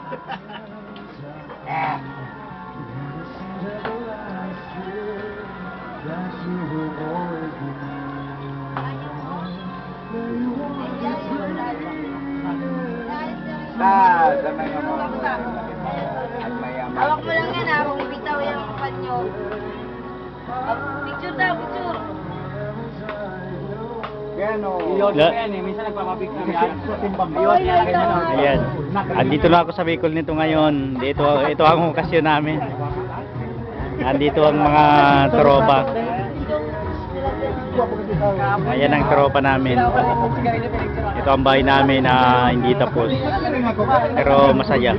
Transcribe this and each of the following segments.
Hawak mo lang yan ha, kung ibitaw yung panyo. Picture daw, picture. Ayan. Andito na ako sa Bicol nito ngayon. Ito ang okasyon namin. Andito ang mga tropa. Ayan ang tropa namin. Ito ang bahay namin na hindi tapos. Pero masaya.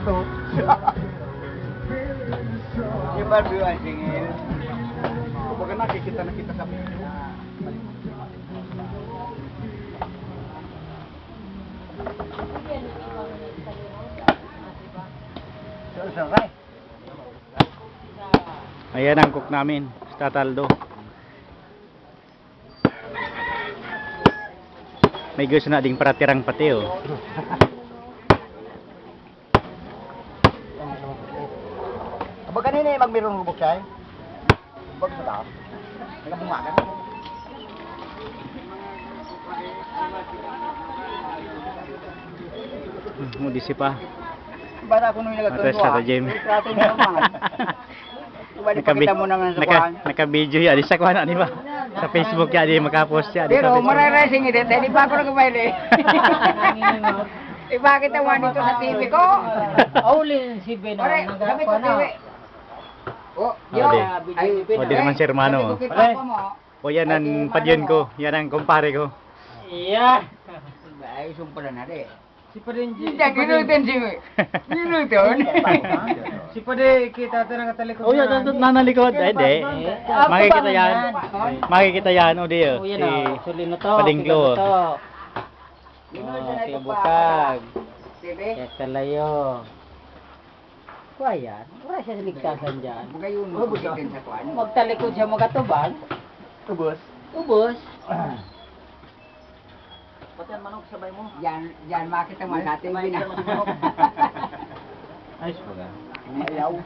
Kumbaga nakikita na kita sa Ayan ang cook namin, Tataldo. May gusto na ding paratirang pati oh. Aba kanina yung magmirong lubok siya eh. Bag sa taas. Nagabungakan. Mudisi pa. Bata ko nung Atas sa Jem. Pakita mo naman sa kuhan. Naka-video yan. Isa ko na ba? Sa Facebook yan. Di makapost yan. Pero mararasing ito. Hindi pa ako nagkabayin eh. Bakit ang dito sa TV ko? Aulin si Ben. Pare, sabi ko TV. Oh, di naman si Hermano. O yan ang padyon ko. Yan ang kumpare ko. Iya. Ay, sumpala na rin. Si Padenji. Hindi, ginutin si ginutin. Si Pade kita ito nakatalikod. Oh, yan. Nanalikod. Ay, hindi. Makikita yan. Makikita yan. O, di. Oh, yan o. Sulin na to. Padinglo. Oh, kaya bukag. Kaya kalayo. Kuha yan. Wala siya sa ligtasan dyan. Magayon mo, bukitin sa kuhan. Magtalikod siya magatubang. Ubos. Ubos. Pati ang manok sabay mo. Yan makita mo natin. Ayos po ka. Ayaw.